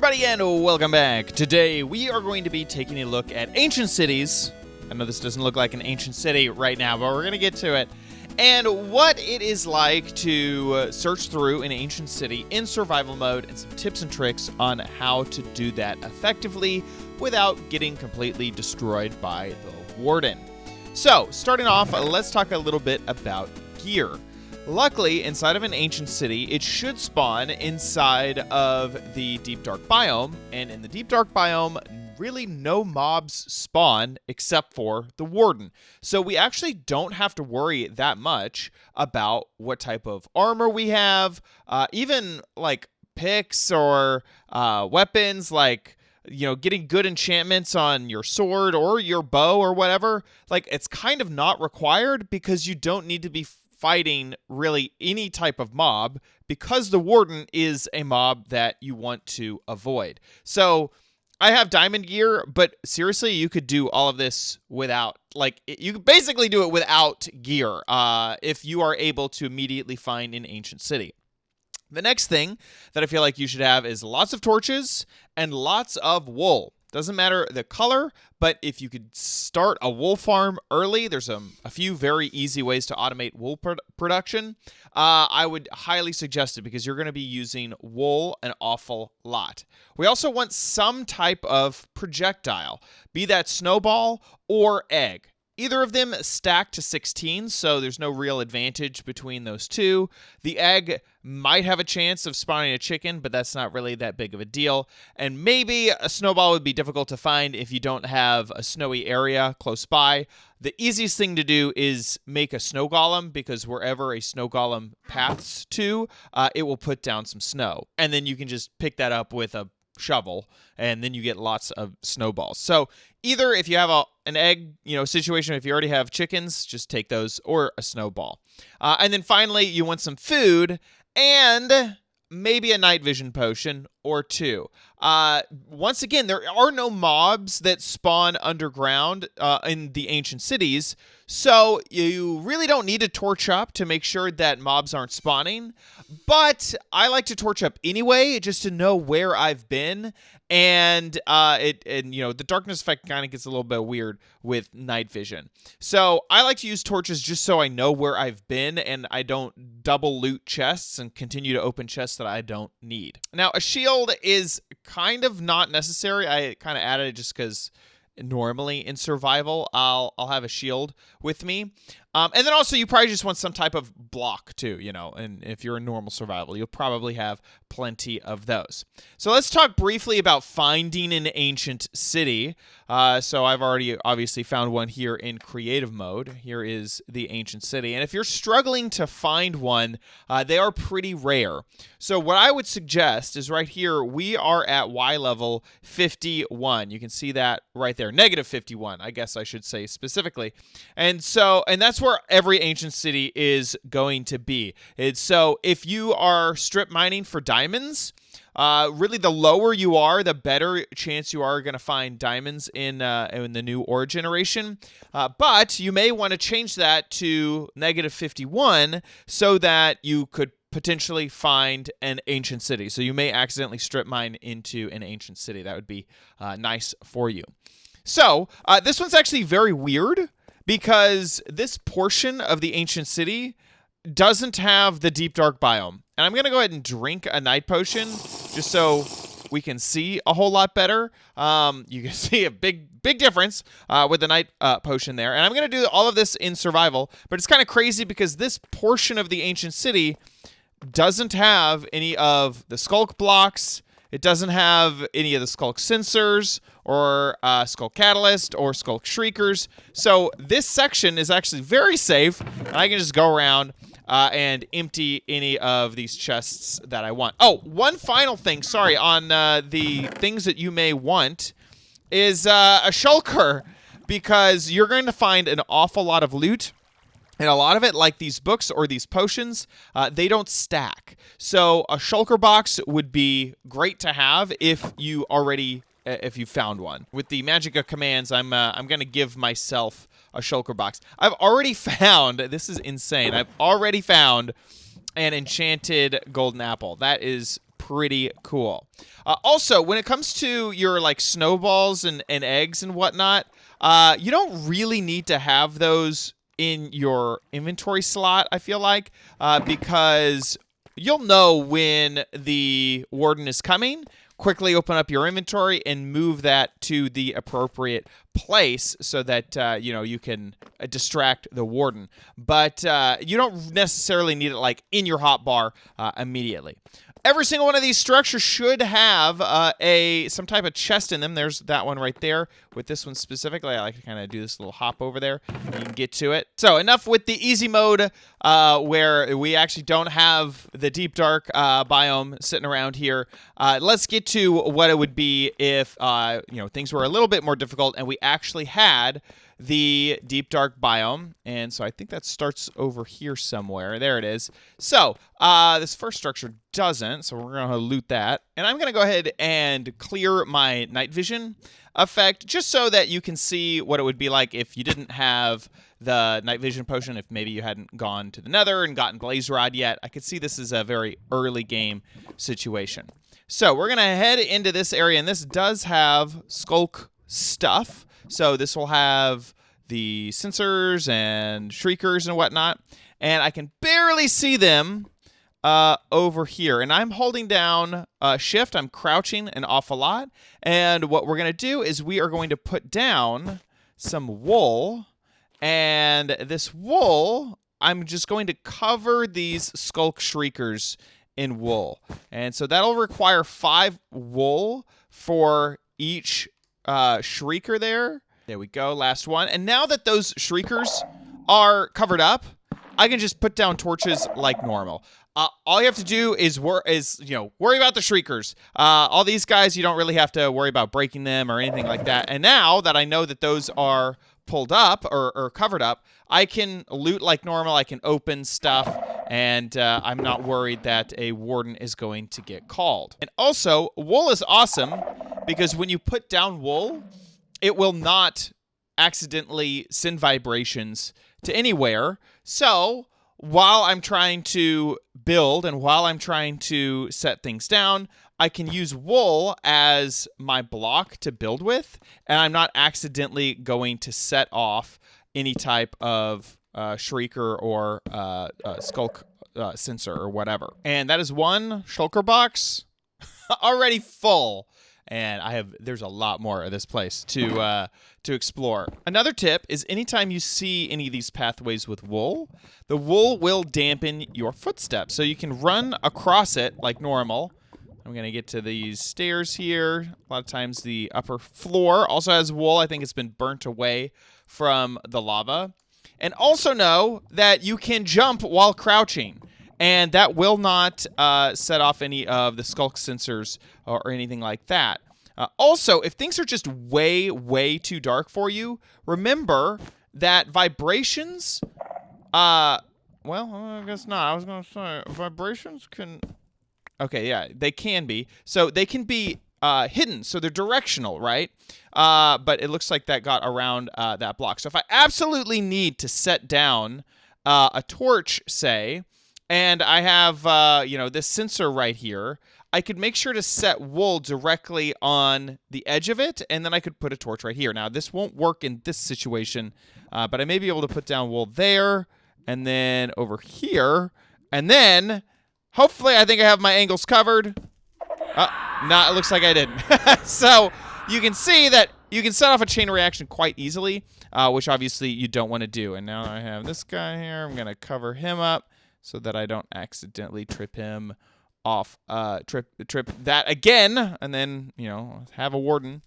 everybody, and welcome back. Today, we are going to be taking a look at ancient cities. I know this doesn't look like an ancient city right now, but we're going to get to it. And what it is like to search through an ancient city in survival mode, and some tips and tricks on how to do that effectively without getting completely destroyed by the Warden. So, starting off, let's talk a little bit about gear. Luckily, inside of an ancient city, it should spawn inside of the deep dark biome, and in the deep dark biome, really no mobs spawn except for the Warden. So we actually don't have to worry that much about what type of armor we have, even like picks or weapons, like, you know, getting good enchantments on your sword or your bow or whatever. Like, it's kind of not required because you don't need to be fighting really any type of mob, because the Warden is a mob that you want to avoid. So I have diamond gear, but seriously, you could do all of this without, like, you could basically do it without gear if you are able to immediately find an ancient city. The next thing that I feel like you should have is lots of torches and lots of wool. Doesn't matter the color, but if you could start a wool farm early, there's a few very easy ways to automate wool production. I would highly suggest it because you're going to be using wool an awful lot. We also want some type of projectile, be that snowball or egg. Either of them stack to 16, so there's no real advantage between those two. The egg might have a chance of spawning a chicken, but that's not really that big of a deal. And maybe a snowball would be difficult to find if you don't have a snowy area close by. The easiest thing to do is make a snow golem, because wherever a snow golem paths to, it will put down some snow. And then you can just pick that up with a shovel, and then you get lots of snowballs. So either if you have an egg, situation, if you already have chickens, just take those, or a snowball. And then finally, you want some food and maybe a night vision potion or two. Once again, there are no mobs that spawn underground in the ancient cities, so you really don't need to torch up to make sure that mobs aren't spawning. But I like to torch up anyway, just to know where I've been. And the darkness effect kind of gets a little bit weird with night vision. So I like to use torches just so I know where I've been and I don't double loot chests and continue to open chests that I don't need. Now, a shield is kind of not necessary. I kind of added it just because normally in survival, I'll have a shield with me. And then also you probably just want some type of block too, and if you're in normal survival, you'll probably have plenty of those. So let's talk briefly about finding an ancient city. So I've already obviously found one here in creative mode. Here is the ancient city. And if you're struggling to find one, they are pretty rare. So what I would suggest is right here, we are at Y level 51. You can see that right there, negative 51, I guess I should say specifically. And that's where every ancient city is going to be. So if you are strip mining for diamonds, really the lower you are, the better chance you are going to find diamonds in the new ore generation. But you may want to change that to negative 51 so that you could potentially find an ancient city. So you may accidentally strip mine into an ancient city. That would be nice for you. So this one's actually very weird, because this portion of the ancient city doesn't have the deep dark biome. And I'm going to go ahead and drink a night potion just so we can see a whole lot better. You can see a big difference with the night potion there. And I'm going to do all of this in survival, but it's kind of crazy because this portion of the ancient city doesn't have any of the sculk blocks. It doesn't have any of the sculk sensors or sculk catalyst or sculk shriekers. So this section is actually very safe. And I can just go around and empty any of these chests that I want. Oh, one final thing, sorry, on the things that you may want is a shulker, because you're going to find an awful lot of loot. And a lot of it, like these books or these potions, they don't stack. So a shulker box would be great to have if you found one. With the Magicka commands, I'm going to give myself a shulker box. I've already found, this is insane, I've already found an enchanted golden apple. That is pretty cool. Also, when it comes to your like snowballs and eggs and whatnot, you don't really need to have those in your inventory slot, I feel like, because you'll know when the warden is coming. Quickly open up your inventory and move that to the appropriate place so that you can distract the warden. But you don't necessarily need it like in your hotbar immediately. Every single one of these structures should have some type of chest in them. There's that one right there. With this one specifically, I like to kind of do this little hop over there. You can get to it. So enough with the easy mode where we actually don't have the deep dark biome sitting around here. Let's get to what it would be if things were a little bit more difficult and we actually had the deep dark biome. And so I think that starts over here somewhere. There it is. So this first structure doesn't, so we're going to loot that. And I'm going to go ahead and clear my night vision effect just so that you can see what it would be like if you didn't have the night vision potion, if maybe you hadn't gone to the nether and gotten blaze rod yet. I could see this is a very early game situation. So we're going to head into this area, and this does have sculk stuff. So this will have the sensors and shriekers and whatnot. And I can barely see them over here. And I'm holding down shift. I'm crouching an awful lot. And what we're going to do is we are going to put down some wool. And this wool, I'm just going to cover these sculk shriekers in wool. And so that'll require 5 wool for each shrieker there. There we go, last one. And now that those shriekers are covered up, I can just put down torches like normal. All you have to do is worry about the shriekers. All these guys, you don't really have to worry about breaking them or anything like that. And now that I know that those are pulled up or covered up, I can loot like normal. I can open stuff, and I'm not worried that a warden is going to get called. And also, wool is awesome because when you put down wool, it will not accidentally send vibrations to anywhere. So while I'm trying to build and while I'm trying to set things down, I can use wool as my block to build with, and I'm not accidentally going to set off any type of shrieker or sculk sensor or whatever. And that is one shulker box already full. And there's a lot more of this place to explore. Another tip is anytime you see any of these pathways with wool, the wool will dampen your footsteps. So you can run across it like normal. I'm going to get to these stairs here. A lot of times the upper floor also has wool. I think it's been burnt away from the lava. And also know that you can jump while crouching. And that will not set off any of the sculk sensors or anything like that. Also, if things are just way, way too dark for you, remember that vibrations... well, I guess not. I was going to say, vibrations can... Okay, yeah, they can be. So they can be hidden, so they're directional, right? But it looks like that got around that block. So if I absolutely need to set down a torch, say... And I have, this sensor right here. I could make sure to set wool directly on the edge of it, and then I could put a torch right here. Now, this won't work in this situation, but I may be able to put down wool there, and then over here, and then, hopefully, I think I have my angles covered. No, it looks like I didn't. So, you can see that you can set off a chain reaction quite easily, which obviously you don't want to do. And now I have this guy here. I'm going to cover him up so that I don't accidentally trip him off, trip that again, and then, have a warden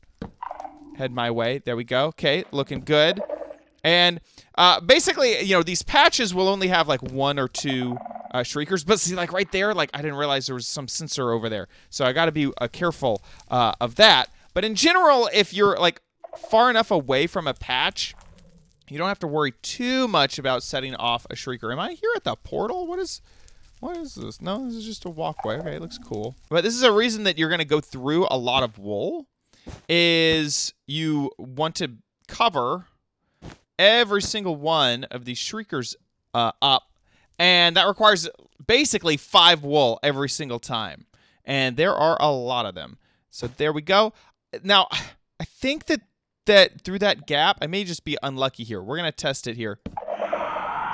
head my way. There we go. Okay, looking good. And basically, these patches will only have like 1 or 2 shriekers, but see, like right there, like I didn't realize there was some sensor over there, so I got to be careful of that. But in general, if you're like far enough away from a patch, you don't have to worry too much about setting off a shrieker. Am I here at the portal? What is this? No, this is just a walkway. Okay, it looks cool. But this is a reason that you're going to go through a lot of wool, is you want to cover every single one of these shriekers up, and that requires basically 5 wool every single time. And there are a lot of them. So there we go. Now, I think that through that gap, I may just be unlucky here. We're going to test it here.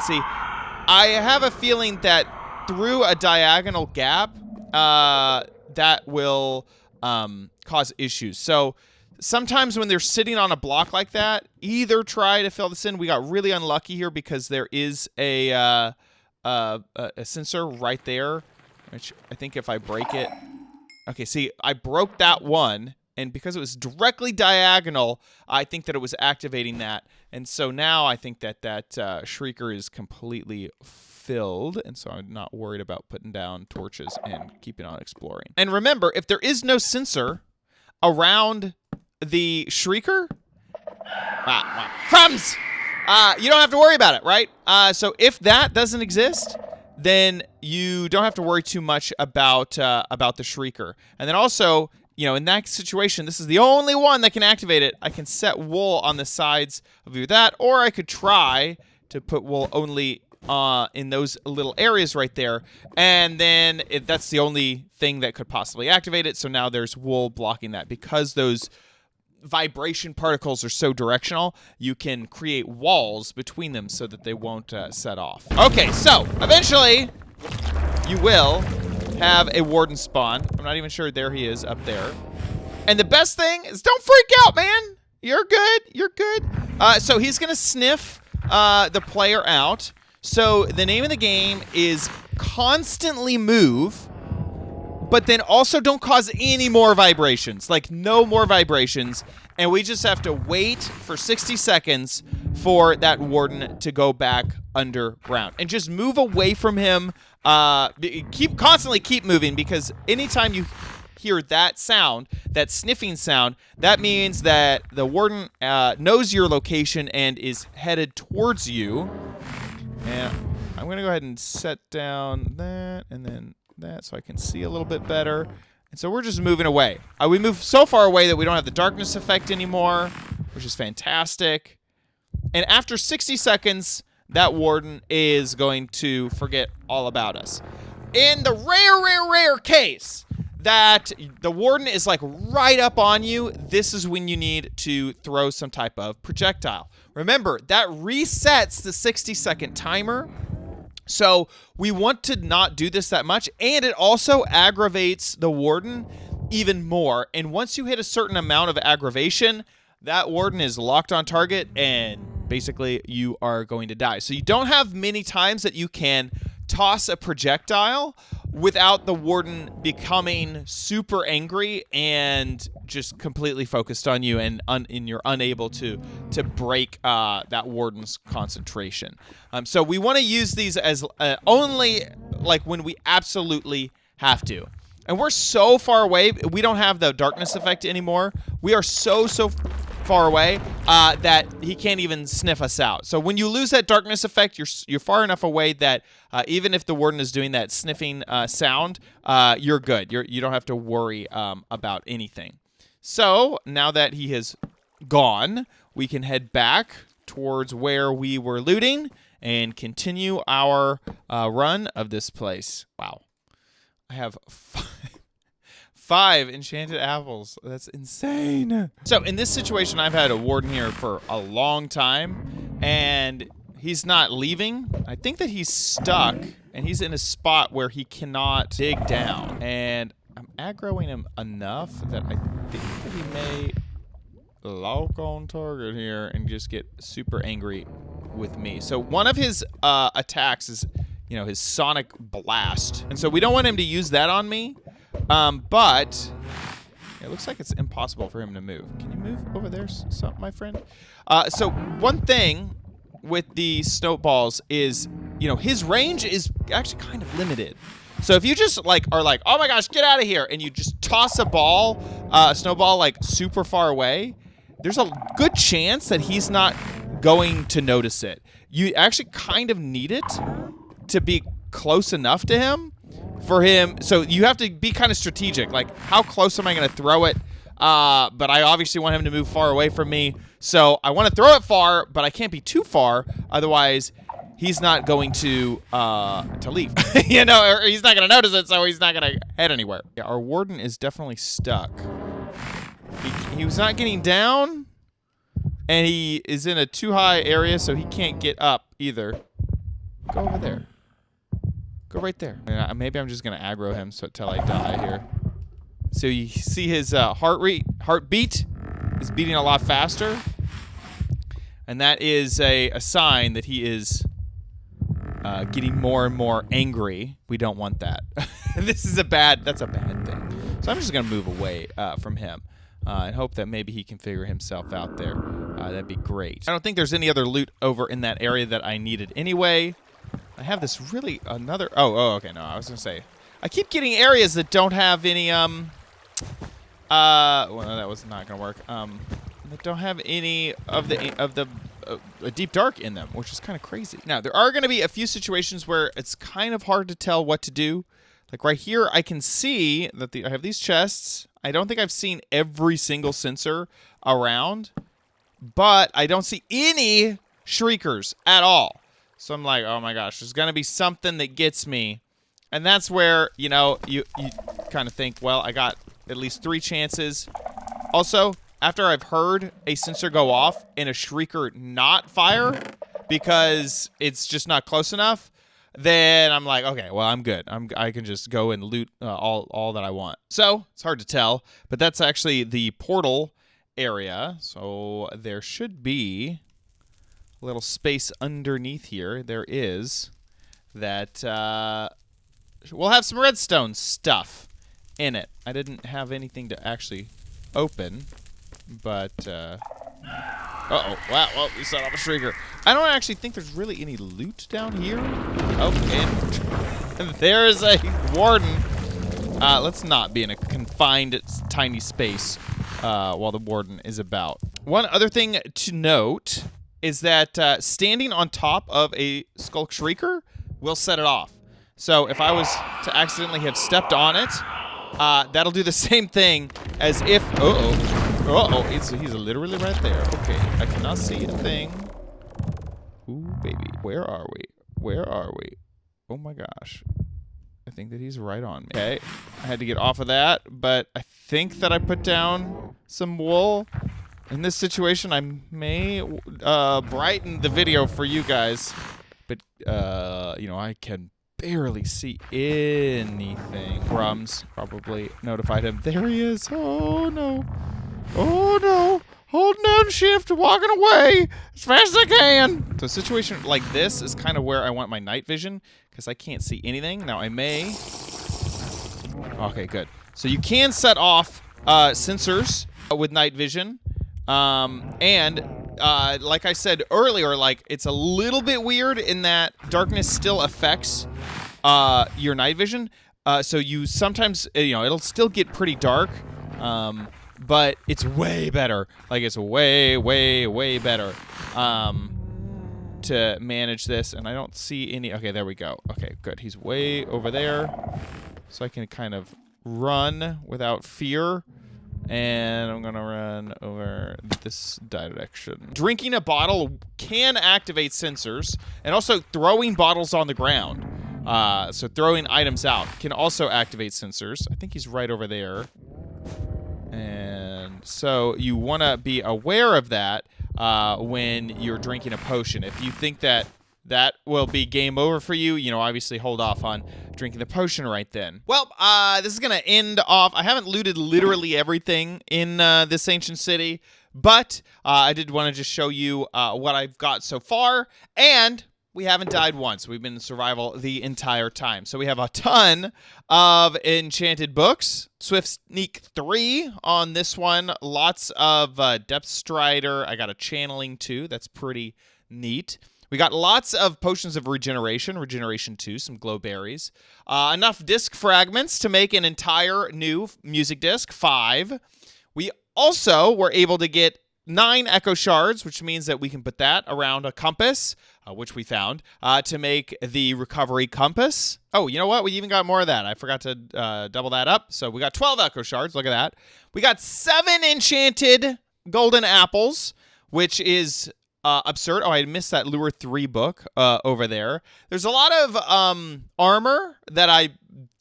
See, I have a feeling that through a diagonal gap, that will cause issues. So sometimes when they're sitting on a block like that, either try to fill this in. We got really unlucky here because there is a sensor right there, which I think if I break it... Okay, see, I broke that one, and because it was directly diagonal, I think that it was activating that. And so now I think that shrieker is completely filled, and so I'm not worried about putting down torches and keeping on exploring. And remember, if there is no sensor around the shrieker, crumbs! You don't have to worry about it, right? So if that doesn't exist, then you don't have to worry too much about the shrieker. And then also, you know, in that situation, this is the only one that can activate it. I can set wool on the sides of either that, or I could try to put wool only in those little areas right there. And then that's the only thing that could possibly activate it. So now there's wool blocking that. Because those vibration particles are so directional, you can create walls between them so that they won't set off. Okay, so eventually you will have a warden spawn. I'm not even sure. There he is up there. And the best thing is, don't freak out, man. You're good. You're good. So he's going to sniff the player out. So the name of the game is constantly move, but then also don't cause any more vibrations. Like, no more vibrations. And we just have to wait for 60 seconds for that warden to go back underground. And just move away from him. Constantly keep moving, because anytime you hear that sound, that sniffing sound, that means that the warden knows your location and is headed towards you. And I'm going to go ahead and set down that and then that so I can see a little bit better. And so we're just moving away. We move so far away that we don't have the darkness effect anymore, which is fantastic. And after 60 seconds, that warden is going to forget all about us. In the rare case that the warden is like right up on you, this is when you need to throw some type of projectile. Remember, that resets the 60-second timer. So we want to not do this that much, and it also aggravates the warden even more. And once you hit a certain amount of aggravation, that warden is locked on target, and basically you are going to die. So you don't have many times that you can toss a projectile without the warden becoming super angry and just completely focused on you, and you're unable to break that warden's concentration. So we want to use these as only like when we absolutely have to. And we're so far away, we don't have the darkness effect anymore. We are so far away that he can't even sniff us out. So when you lose that darkness effect, you're far enough away that even if the warden is doing that sniffing sound, you're good. You don't have to worry about anything. So now that he has gone, we can head back towards where we were looting and continue our run of this place. Wow. I have 5 enchanted apples. That's insane. So in this situation, I've had a warden here for a long time, and he's not leaving. I think that he's stuck, and he's in a spot where he cannot dig down. And I'm aggroing him enough that I think that he may lock on target here and just get super angry with me. So one of his attacks is, you know, his sonic blast. And so we don't want him to use that on me. But it looks like it's impossible for him to move. Can you move over there, my friend? So one thing with the snowballs is, you know, his range is actually kind of limited. So if you just are like, oh my gosh, get out of here, and you just toss a snowball like super far away, there's a good chance that he's not going to notice it. You actually kind of need it to be close enough to him for him. So you have to be kind of strategic. Like, how close am I going to throw it? But I obviously want him to move far away from me. So I want to throw it far, but I can't be too far. Otherwise, he's not going to leave. You know, or he's not going to notice it, so he's not going to head anywhere. Yeah, our warden is definitely stuck. He was not getting down, and he is in a too high area, so he can't get up either. Go over there. Go right there. Maybe I'm just going to aggro him till I die here. So you see his heartbeat is beating a lot faster. And that is a sign that he is getting more and more angry. We don't want that. That's a bad thing. So I'm just going to move away from him and hope that maybe he can figure himself out there. That'd be great. I don't think there's any other loot over in that area that I needed anyway. I have this oh, okay, no, I was going to say. I keep getting areas that don't have any, well, that was not going to work. That don't have any of the deep dark in them, which is kind of crazy. Now, there are going to be a few situations where it's kind of hard to tell what to do. Like right here, I can see that I have these chests. I don't think I've seen every single sensor around, but I don't see any shriekers at all. So I'm like, oh my gosh, there's going to be something that gets me. And that's where, you know, you kind of think, well, I got at least 3 chances. Also, after I've heard a sensor go off and a shrieker not fire because it's just not close enough, then I'm like, okay, well, I'm good. I can just go and loot all that I want. So it's hard to tell, but that's actually the portal area. So there should be a little space underneath here. There is that. We'll have some redstone stuff in it. I didn't have anything to actually open. But, uh-oh. Wow, well, we set off a shrieker. I don't actually think there's really any loot down here. Oh, and there is a warden. Let's not be in a confined, tiny space while the warden is about. One other thing to note is that standing on top of a sculk shrieker will set it off. So if I was to accidentally have stepped on it, that'll do the same thing as if... Uh-oh, he's literally right there. Okay, I cannot see a thing. Ooh, baby. Where are we? Where are we? Oh my gosh. I think that he's right on me. Okay, I had to get off of that, but I think that I put down some wool. In this situation, I may brighten the video for you guys, but, you know, I can barely see anything. Crumbs probably notified him. There he is. Oh, no. Oh, no. Holding down shift, walking away as fast as I can. So a situation like this is kind of where I want my night vision because I can't see anything. Now, I may... Okay, good. So you can set off sensors with night vision. And like I said earlier, like it's a little bit weird in that darkness still affects your night vision. So you sometimes, you know, it'll still get pretty dark. But it's way better. Like, it's way, way, way better to manage this. And I don't see any... Okay, there we go. Okay, good. He's way over there. So I can kind of run without fear. And I'm going to run over this direction. Drinking a bottle can activate sensors. And also throwing bottles on the ground. So throwing items out can also activate sensors. I think he's right over there. And so you want to be aware of that when you're drinking a potion. If you think that that will be game over for you, you know, obviously hold off on drinking the potion right then. Well, this is going to end off. I haven't looted literally everything in this ancient city, but I did want to just show you what I've got so far. And we haven't died once. We've been in survival the entire time. So we have a ton of enchanted books. Swift Sneak 3 on this one. Lots of Depth Strider. I got a Channeling 2. That's pretty neat. We got lots of Potions of Regeneration. Regeneration 2. Some Glow Berries. Enough disc fragments to make an entire new music disc. 5. We also were able to get 9 Echo Shards, which means that we can put that around a compass, which we found, to make the recovery compass. Oh, you know what? We even got more of that. I forgot to double that up. So we got 12 Echo Shards. Look at that. We got 7 enchanted golden apples, which is absurd. Oh, I missed that Lure 3 book over there. There's a lot of armor that I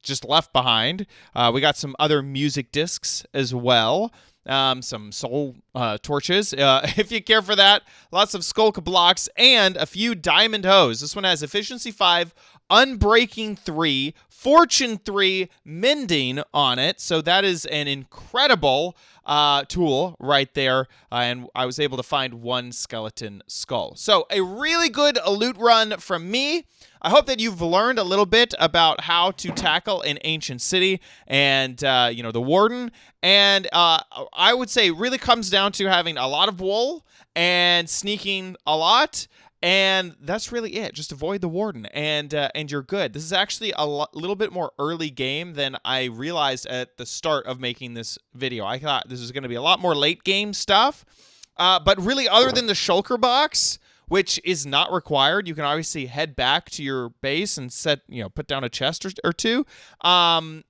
just left behind. We got some other music discs as well. Some soul torches, if you care for that. Lots of sculk blocks and a few diamond hose. This one has efficiency 5, unbreaking 3, fortune 3, mending on it. So that is an incredible tool right there. And I was able to find 1 skeleton skull. So a really good loot run from me. I hope that you've learned a little bit about how to tackle an ancient city and, the Warden. And I would say it really comes down to having a lot of wool and sneaking a lot. And that's really it. Just avoid the Warden, and you're good. This is actually a little bit more early game than I realized at the start of making this video. I thought this was going to be a lot more late game stuff. But really, other than the shulker box, which is not required, you can obviously head back to your base and put down a chest or two, and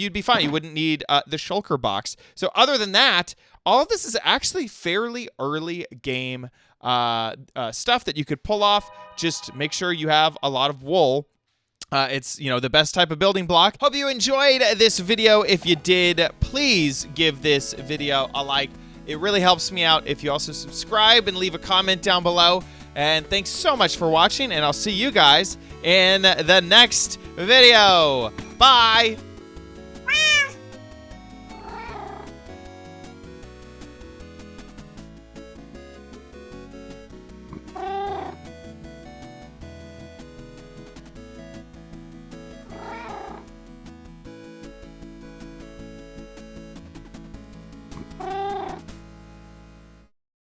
you'd be fine. You wouldn't need the shulker box. So other than that, all of this is actually fairly early game stuff that you could pull off. Just make sure you have a lot of wool. It's, the best type of building block. Hope you enjoyed this video. If you did, please give this video a like. It really helps me out if you also subscribe and leave a comment down below. And thanks so much for watching, and I'll see you guys in the next video. Bye!